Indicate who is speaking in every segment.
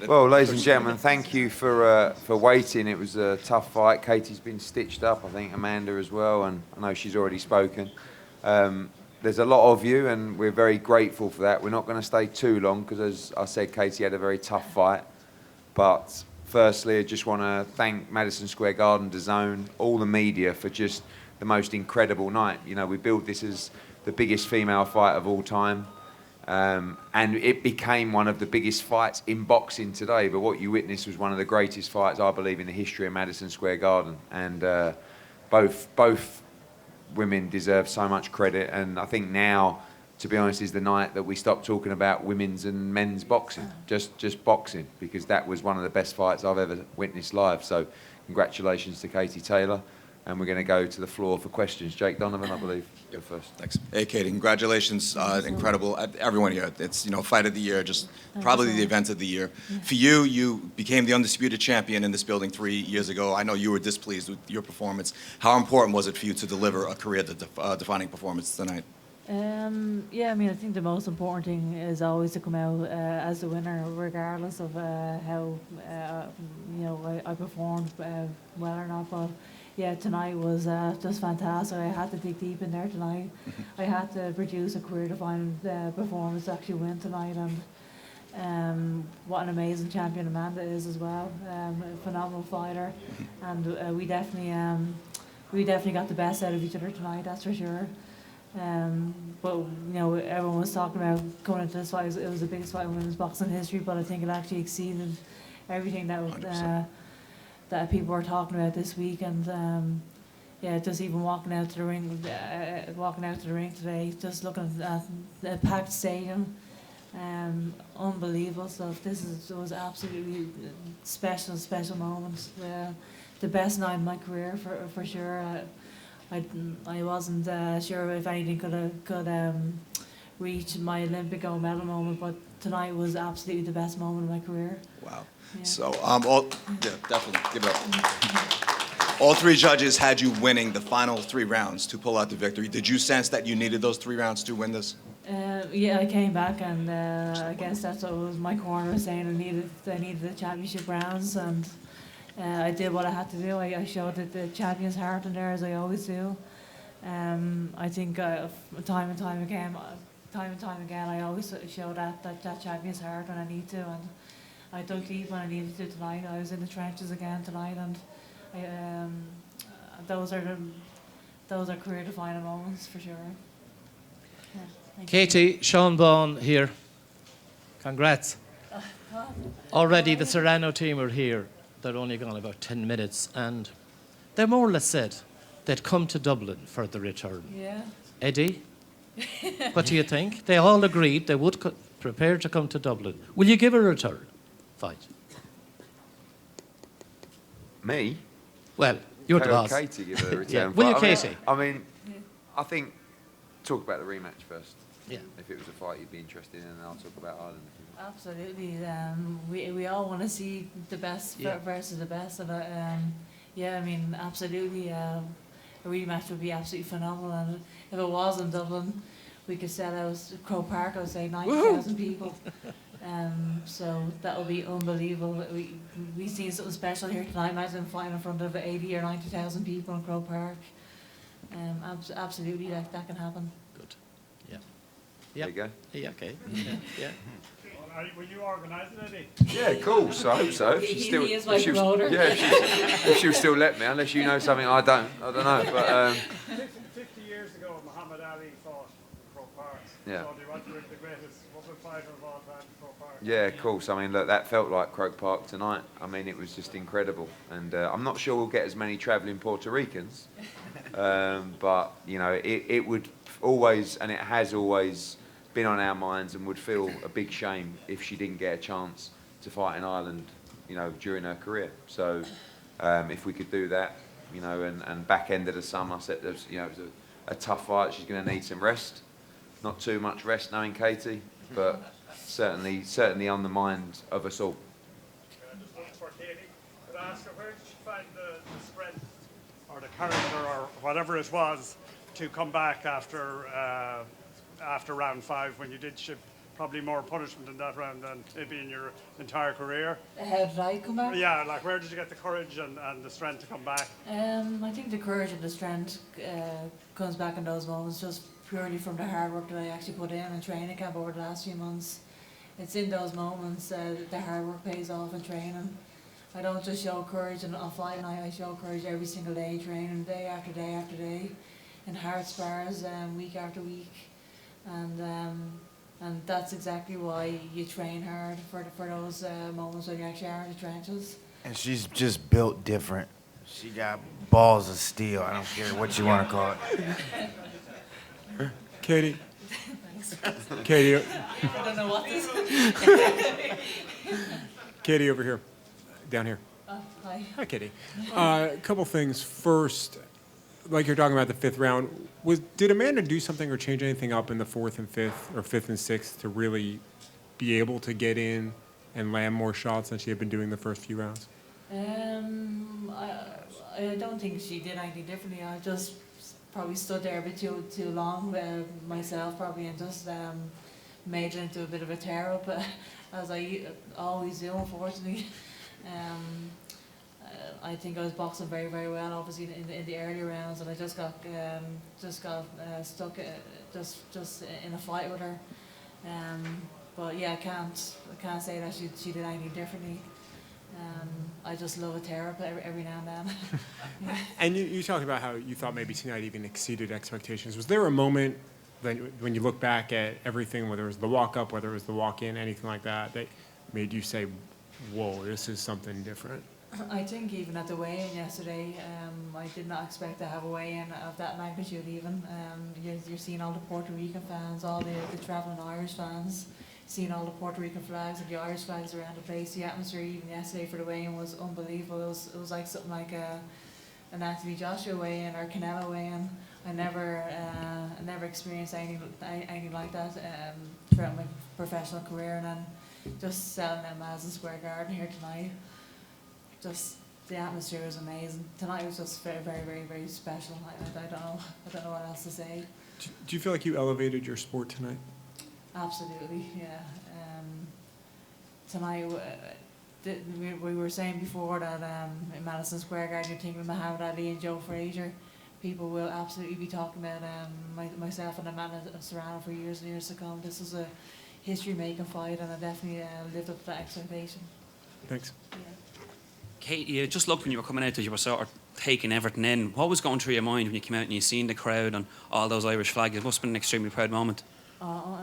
Speaker 1: Well, ladies and gentlemen, thank you for waiting. It was a tough fight. Katie's been stitched up, I think Amanda as well, and I know she's already spoken. There's a lot of you, and we're very grateful for that. We're not going to stay too long because, as I said, Katie had a very tough fight. But firstly, I just want to thank Madison Square Garden, DAZN, all the media for just the most incredible night. You know, we built this as the biggest female fight of all time. And it became one of the biggest fights in boxing today. But what you witnessed was one of the greatest fights, I believe, in the history of Madison Square Garden. And both women deserve so much credit. And I think now, to be honest, is the night that we stop talking about women's and men's boxing, just boxing, because that was one of the best fights I've ever witnessed live. So congratulations to Katie Taylor. And we're going to go to the floor for questions. Jake Donovan, I believe, go first.
Speaker 2: Thanks. Hey, Katie, congratulations. Incredible. Everyone here. It's, fight of the year, just probably the event of the year. Yeah. For you, you became the undisputed champion in this building 3 years ago. I know you were displeased with your performance. How important was it for you to deliver a career-defining performance tonight?
Speaker 3: Yeah, I mean, I think the most important thing is always to come out as the winner, regardless of how, I performed well or not. But yeah, tonight was just fantastic. I had to dig deep in there tonight. I had to produce a career-defining performance to actually win tonight. And what an amazing champion Amanda is as well. A phenomenal fighter. And we definitely got the best out of each other tonight, that's for sure. But everyone was talking about going into this fight. It was the biggest fight in women's boxing history, but I think it actually exceeded everything that people were talking about this week. And just even walking out to the ring today, just looking at the packed stadium, unbelievable stuff. It was absolutely special moment. The best night in my career for sure. I wasn't sure if anything could reach my Olympic gold medal moment, but tonight was absolutely the best moment of my career.
Speaker 2: Wow. Yeah. So, definitely, give it up. All three judges had you winning the final 3 rounds to pull out the victory. Did you sense that you needed those 3 rounds to win this?
Speaker 3: Yeah, I came back, and I guess that's what was my corner was saying. I needed the championship rounds, and I did what I had to do. I showed the champion's heart in there, as I always do. I think time and time again, I always show that champion's heart when I need to, and I dug deep when I needed to tonight. I was in the trenches again tonight, and those are career-defining moments for sure. Yeah,
Speaker 4: Katie, Sean Baughan here. Congrats. Already the Serrano team are here. They're only gone about 10 minutes, and they more or less said they'd come to Dublin for the return.
Speaker 3: Yeah.
Speaker 4: Eddie, what do you think? They all agreed they would prepare to come to Dublin. Will you give a return fight?
Speaker 1: Me?
Speaker 4: Well, you're the boss.
Speaker 1: Katie give a return
Speaker 4: yeah.
Speaker 1: fight.
Speaker 4: Will you, Katie?
Speaker 1: I think, talk about the rematch first.
Speaker 4: Yeah.
Speaker 1: If it was a fight you'd be interested in, and I'll talk about Ireland.
Speaker 3: Absolutely. We all want to see the best versus the best. And absolutely. A rematch would be absolutely phenomenal. And if it was in Dublin, we could sell out Croke Park, I would say 90,000 people. So that would be unbelievable. We seen something special here tonight. Imagine flying in front of 80 or 90,000 people in Croke Park. Absolutely, that can happen.
Speaker 4: Good. Yeah.
Speaker 1: There you go.
Speaker 4: Yeah. Okay. Yeah.
Speaker 5: Will you organise it, Eddie?
Speaker 1: Yeah, cool. So I hope so. If
Speaker 3: he is my promoter.
Speaker 1: If she'll still let me, unless you know something I don't know. But
Speaker 5: 50 years ago, Muhammad Ali fought Croke Park.
Speaker 1: Yeah.
Speaker 5: So they wanted the greatest woman fighter of all time, Croke Park.
Speaker 1: Yeah, cool. So look, that felt like Croke Park tonight. It was just incredible, and I'm not sure we'll get as many travelling Puerto Ricans, but it would always, and it has always been on our minds, and would feel a big shame if she didn't get a chance to fight in Ireland, during her career. So if we could do that, and back end of the summer, I said, it was a tough fight. She's going to need some rest, not too much rest, knowing Katie, but certainly on the mind of us all.
Speaker 5: Just one for Katie. Could I ask her where did she find the strength or the character or whatever it was to come back after round 5 when you did ship probably more punishment in that round than maybe in your entire career.
Speaker 3: How did I come back?
Speaker 5: Yeah, like where did you get the courage and the strength to come back?
Speaker 3: I think the courage and the strength comes back in those moments just purely from the hard work that I actually put in training camp over the last few months. It's in those moments that the hard work pays off in training. I don't just show courage on fight night, I show courage every single day, training day after day after day, in hard spars week after week. And that's exactly why you train hard for those moments when you actually are in the trenches.
Speaker 6: And she's just built different. She got balls of steel. I don't care what you want to call it.
Speaker 7: Katie. Katie.
Speaker 3: I don't know what this is.
Speaker 7: Katie over here. Down here.
Speaker 3: Hi.
Speaker 7: Hi, Katie. A couple things. First, like you're talking about the fifth round, did Amanda do something or change anything up in the fourth and fifth, or fifth and sixth, to really be able to get in and land more shots than she had been doing the first few rounds?
Speaker 3: I don't think she did anything differently. I just probably stood there a bit too long myself, probably, and just made it into a bit of a tear up, as I always do, unfortunately. I think I was boxing very, very well, obviously in the early rounds, and I just got stuck just in a fight with her. But yeah, I can't say that she did anything differently. I just love a tear up every now and then. Yeah.
Speaker 7: And you talked about how you thought maybe tonight even exceeded expectations. Was there a moment when you look back at everything, whether it was the walk up, whether it was the walk in, anything like that, that made you say, whoa, this is something different?
Speaker 3: I think even at the weigh-in yesterday, I did not expect to have a weigh-in of that magnitude even. You're seeing all the Puerto Rican fans, all the travelling Irish fans, seeing all the Puerto Rican flags and the Irish flags around the place. The atmosphere even yesterday for the weigh-in was unbelievable. It was like something like an Anthony Joshua weigh-in or Canelo weigh-in. I never experienced anything like that throughout my professional career, and then just selling at Madison Square Garden here tonight. Just the atmosphere was amazing. Tonight was just very, very, very, very special. I don't know what else to say.
Speaker 7: Do you feel like you elevated your sport tonight?
Speaker 3: Absolutely, yeah. Tonight, we were saying before that in Madison Square Garden, you're thinking of Muhammad Ali and Joe Frazier. People will absolutely be talking about myself and Amanda Serrano for years and years to come. This was a history-making fight, and I definitely lived up to that expectation.
Speaker 7: Thanks.
Speaker 3: Yeah.
Speaker 8: Kate, you just looked when you were coming out that you were sort of taking everything in. What was going through your mind when you came out and you seen the crowd and all those Irish flags? It must have been an extremely proud moment.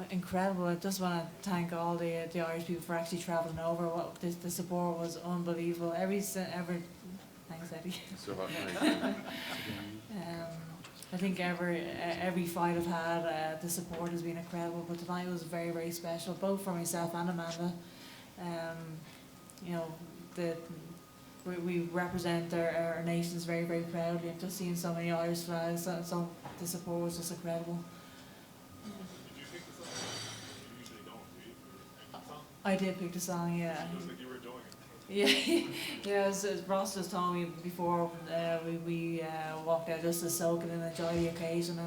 Speaker 3: Incredible. I just want to thank all the Irish people for actually travelling over. The support was unbelievable. Thanks, Eddie. I think every fight I've had, the support has been incredible, but tonight was very, very special, both for myself and Amanda. We represent our nations very, very proudly, and just seeing so many Irish flags, so the support was just incredible.
Speaker 5: Did you pick the song? You usually don't, do you? Pick the song?
Speaker 3: I did pick the song, yeah.
Speaker 5: It was like you were doing it.
Speaker 3: Yeah, as Ross just told me before we walked out, just to soak it and enjoy the occasion,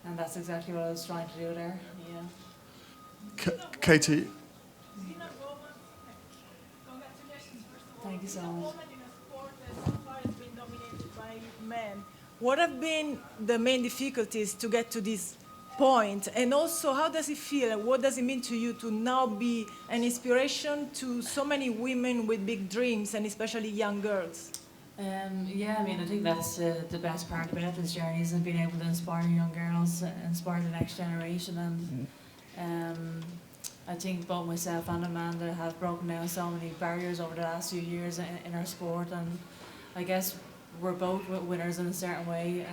Speaker 3: and that's exactly what I was trying to do there. Yeah.
Speaker 9: Katie.
Speaker 3: Thank you so much.
Speaker 10: Men. What have been the main difficulties to get to this point? And also, how does it feel? What does it mean to you to now be an inspiration to so many women with big dreams, and especially young girls?
Speaker 3: Yeah, I mean, I think that's the best part about this journey, is being able to inspire young girls, inspire the next generation, and I think both myself and Amanda have broken down so many barriers over the last few years in our sport, and I guess we're both winners in a certain way.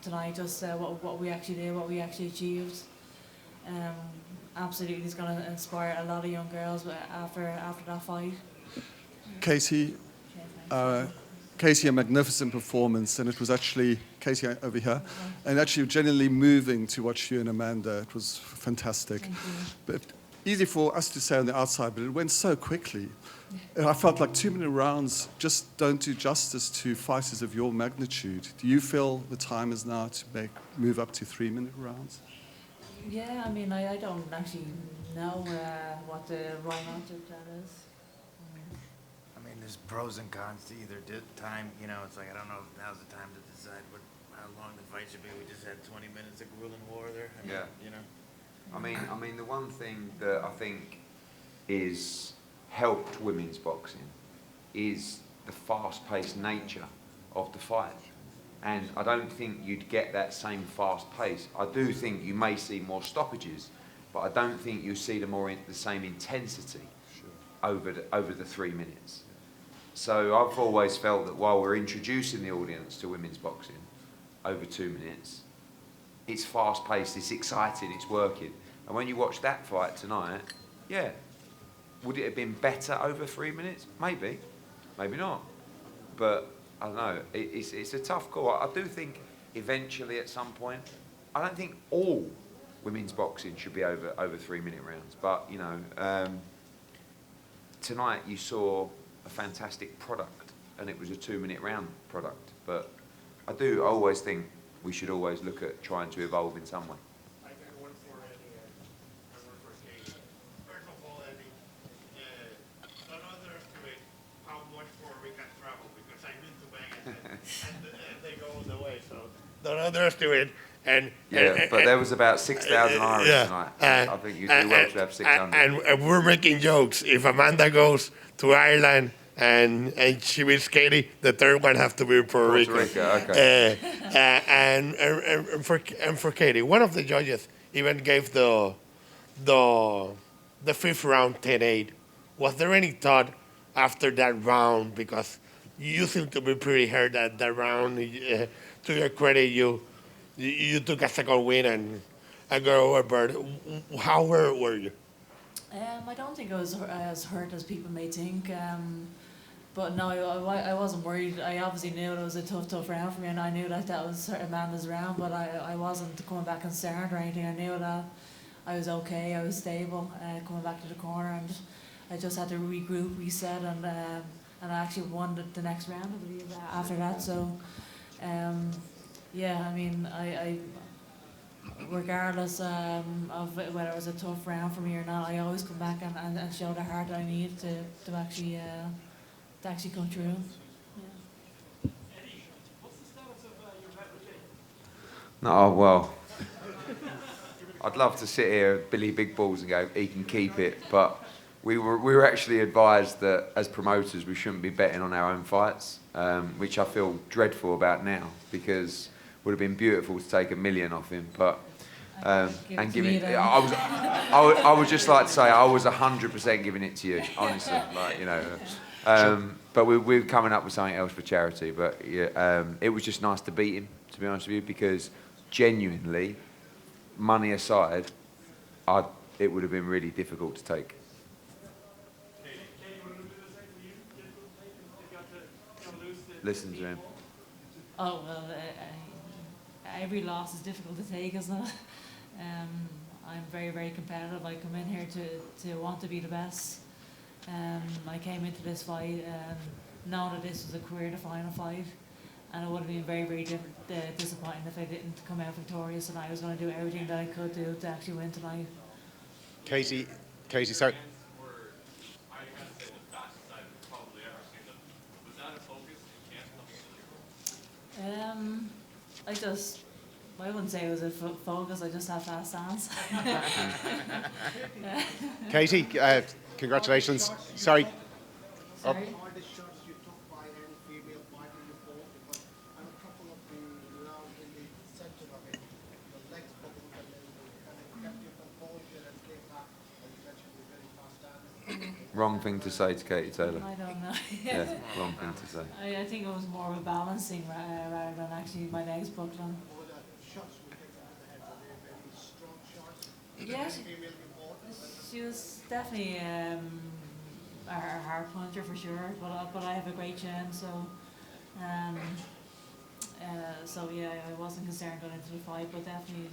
Speaker 3: Tonight, just what we actually did, what we actually achieved, absolutely is going to inspire a lot of young girls after that fight.
Speaker 9: Katie, a magnificent performance, and it was actually, Katie over here, and actually genuinely moving to watch you and Amanda. It was fantastic.
Speaker 3: Thank you.
Speaker 9: But easy for us to say on the outside, but it went so quickly. And I felt like 2-minute rounds just don't do justice to fighters of your magnitude. Do you feel the time is now to move up to 3-minute rounds?
Speaker 3: Yeah, I mean, I don't actually know what the rematch of that is.
Speaker 6: I mean, there's pros and cons to either time. You know, it's like I don't know if now's the time to decide how long the fight should be. We just had 20 minutes of grueling war there. I mean,
Speaker 1: Yeah.
Speaker 6: You know.
Speaker 1: I mean, the one thing that I think is helped women's boxing is the fast-paced nature of the fight. And I don't think you'd get that same fast pace. I do think you may see more stoppages, but I don't think you'll see the same intensity over the 3 minutes. So I've always felt that while we're introducing the audience to women's boxing over 2 minutes, it's fast-paced, it's exciting, it's working. And when you watch that fight tonight, yeah, would it have been better over 3 minutes? Maybe, maybe not. But I don't know, it's a tough call. I do think eventually at some point, I don't think all women's boxing should be over 3 minute rounds. But, you know, tonight you saw a fantastic product and it was a 2 minute round product. But I always think we should always look at trying to evolve in some way.
Speaker 5: I got one for Eddie and one for Katie. First of all, Eddie, don't underestimate how much more we can travel because I've been to Vegas and they go all the way. So don't underestimate.
Speaker 1: But there was about 6,000 Irish tonight. I think you do well to have 600.
Speaker 5: And we're making jokes. If Amanda goes to Ireland and she beats Katie, the third one has to be Puerto Rico.
Speaker 1: Okay.
Speaker 5: And for Katie, one of the judges even gave the fifth round 10-8. Was there any thought after that round, because you seem to be pretty hurt at that round? To your credit, you took a second win and got overbird. How hurt were you?
Speaker 3: I don't think I was as hurt as people may think. But no, I wasn't worried. I obviously knew it was a tough round for me, and I knew that was Amanda's round, but I wasn't coming back concerned or anything. I knew that I was okay, I was stable, coming back to the corner, and I just had to regroup, reset, and I actually won the next round, I believe, after that. So, yeah, I mean, I regardless of whether it was a tough round for me or not, I always come back and show the heart that I need to actually come through. Yeah.
Speaker 5: Eddie, what's the status of your bet with Jake?
Speaker 1: No, well, I'd love to sit here, Billy Big Balls, and go, he can keep it, but we were actually advised that as promoters we shouldn't be betting on our own fights, which I feel dreadful about now, because it would have been beautiful to take $1 million off him, but and give it. I would just like to say I was 100% giving it to you, honestly, like, you know. But we're coming up with something else for charity. But yeah, it was just nice to beat him, to be honest with you, because genuinely, money aside, it would have been really difficult to take. Listen to him.
Speaker 3: Oh, well, every loss is difficult to take, isn't it? I'm very, very competitive. I come in here to want to be the best. I came into this fight knowing that this was a career-defining fight, and it would have been very, very disappointing if I didn't come out victorious, and I was going to do everything that I could do to actually win tonight.
Speaker 11: Katie, sorry.
Speaker 3: I wouldn't say it was a focus, I just have fast hands.
Speaker 11: Katie, congratulations. Sorry.
Speaker 3: Sorry?
Speaker 1: Wrong thing to say to Katie Taylor.
Speaker 3: I don't know.
Speaker 1: Yeah, wrong thing to say.
Speaker 3: I think it was more of a balancing rather than actually my legs buckling on. Yeah, she was definitely a hard puncher for sure, but I have a great chin, so yeah, I wasn't concerned going into the fight, but definitely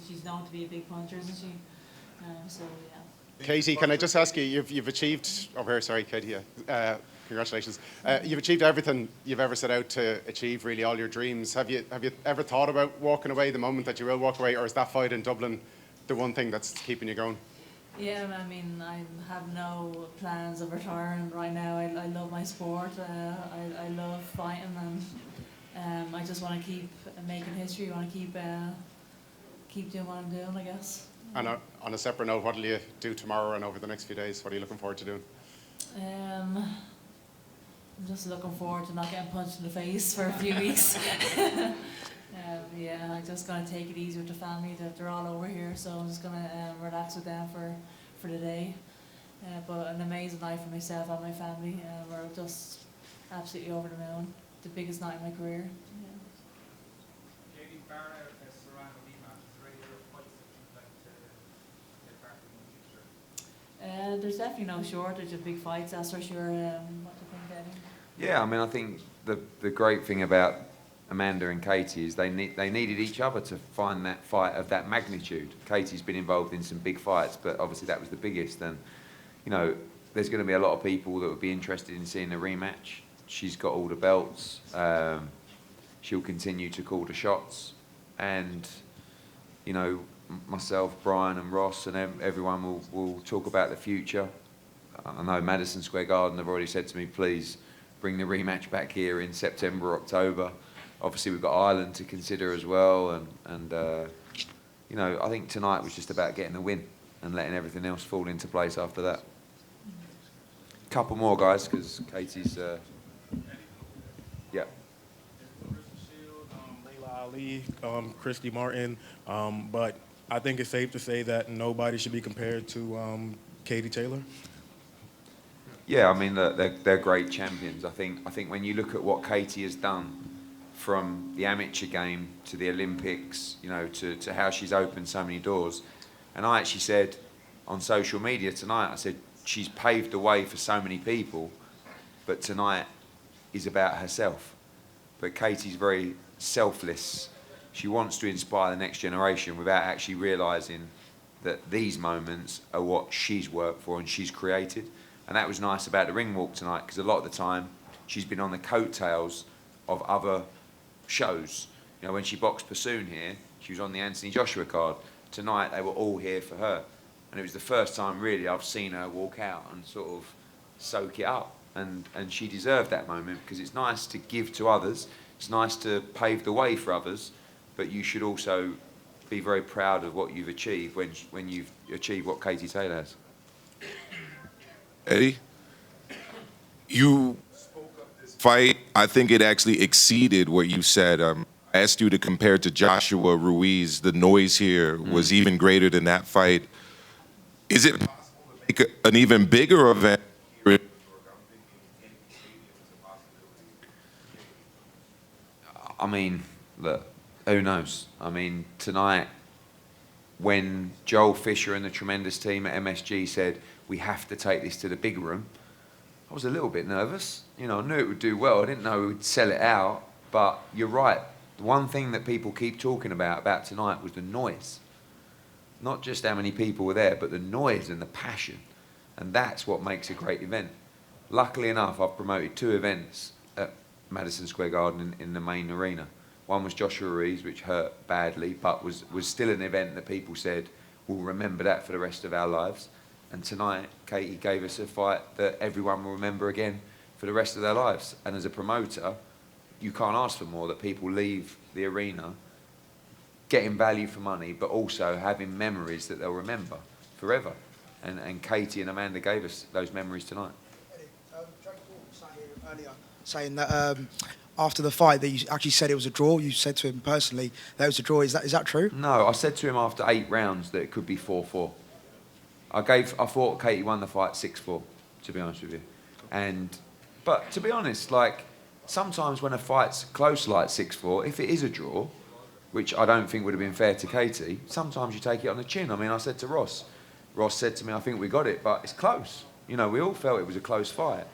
Speaker 3: she's known to be a big puncher, isn't she? So yeah.
Speaker 11: Katie, can I just ask you, you've achieved, over here, sorry, Katie, congratulations. You've achieved everything you've ever set out to achieve, really, all your dreams. Have you ever thought about walking away the moment that you will walk away, or is that fight in Dublin the one thing that's keeping you going?
Speaker 3: Yeah, I mean, I have no plans of retiring right now. I love my sport. I love fighting, and I just want to keep making history. I want to keep doing what I'm doing, I guess.
Speaker 11: And on a separate note, what will you do tomorrow and over the next few days? What are you looking forward to doing?
Speaker 3: I'm just looking forward to not getting punched in the face for a few weeks. Yeah, I'm just going to take it easy with the family. They're all over here, so I'm just going to relax with them for the day. But an amazing night for myself and my family. We're just absolutely over the moon. The biggest night of my career. Yeah.
Speaker 12: Katie, bar out a Serrano rematch, is there any other fights that you'd like to take part in the future?
Speaker 3: There's definitely no shortage of big fights, that's for sure. What do you think, Eddie?
Speaker 1: Yeah, I mean, I think the great thing about Amanda and Katie is they needed each other to find that fight of that magnitude. Katie's been involved in some big fights, but obviously that was the biggest. And, you know, there's going to be a lot of people that would be interested in seeing a rematch. She's got all the belts. She'll continue to call the shots. And, you know, myself, Brian and Ross and everyone will talk about the future. I know Madison Square Garden have already said to me, please bring the rematch back here in September, October. Obviously, we've got Ireland to consider as well. And you know, I think tonight was just about getting a win and letting everything else fall into place after that. Couple more, guys, because Katie's... yeah.
Speaker 13: Layla Ali, Christy Martin, but I think it's safe to say that nobody should be compared to Katie Taylor.
Speaker 1: Yeah, I mean, they're great champions. I think when you look at what Katie has done from the amateur game to the Olympics, you know, to how she's opened so many doors. And I actually said on social media tonight, I said, she's paved the way for so many people, but tonight is about herself. But Katie's very selfless. She wants to inspire the next generation without actually realising that these moments are what she's worked for and she's created. And that was nice about the ring walk tonight, because a lot of the time she's been on the coattails of other shows. You know, when she boxed Pursoon here, she was on the Anthony Joshua card. Tonight they were all here for her. And it was the first time really I've seen her walk out and sort of soak it up. And she deserved that moment, because it's nice to give to others. It's nice to pave the way for others, but you should also be very proud of what you've achieved when you've achieved what Katie Taylor has.
Speaker 14: Eddie, you spoke of this fight. I think it actually exceeded what you said. I asked you to compare to Joshua Ruiz. The noise here was even greater than that fight. Is it possible to make an even bigger event here in New York? I'm thinking Yankee Stadium is a possibility.
Speaker 1: I mean, look, who knows? I mean, tonight, when Joel Fisher and the tremendous team at MSG said, we have to take this to the big room, I was a little bit nervous. You know, I knew it would do well. I didn't know we would sell it out, but you're right. The one thing that people keep talking about tonight was the noise. Not just how many people were there, but the noise and the passion. And that's what makes a great event. Luckily enough, I've promoted 2 events at Madison Square Garden in the main arena. One was Joshua Ruiz, which hurt badly, but was still an event that people said, we'll remember that for the rest of our lives. And tonight, Katie gave us a fight that everyone will remember again for the rest of their lives. And as a promoter, you can't ask for more, that people leave the arena getting value for money, but also having memories that they'll remember forever. And Katie and Amanda gave us those memories tonight.
Speaker 15: Jake Paul was sat here earlier saying that after the fight that you actually said it was a draw. You said to him personally that it was a draw. Is that true?
Speaker 1: No, I said to him after 8 rounds that it could be 4-4. I thought Katie won the fight 6-4, to be honest with you. But to be honest, like, sometimes when a fight's close like 6-4, if it is a draw, which I don't think would have been fair to Katie, sometimes you take it on the chin. I mean, I said to Ross said to me, I think we got it, but it's close. You know, we all felt it was a close fight.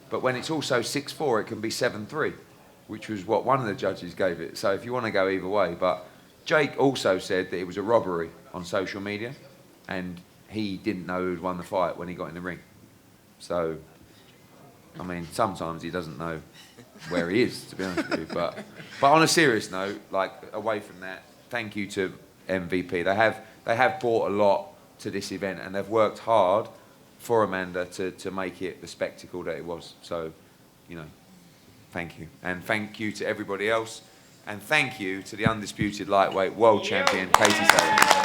Speaker 1: But when it's also 6-4, it can be 7-3, which was what one of the judges gave it. So if you want to go either way. But Jake also said that it was a robbery on social media, and he didn't know who'd won the fight when he got in the ring. So, I mean, sometimes he doesn't know where he is, to be honest with you. But on a serious note, like, away from that, thank you to MVP. They have brought a lot to this event, and they've worked hard for Amanda to make it the spectacle that it was. So, you know, thank you. And thank you to everybody else. And thank you to the undisputed lightweight world champion, Katie Taylor.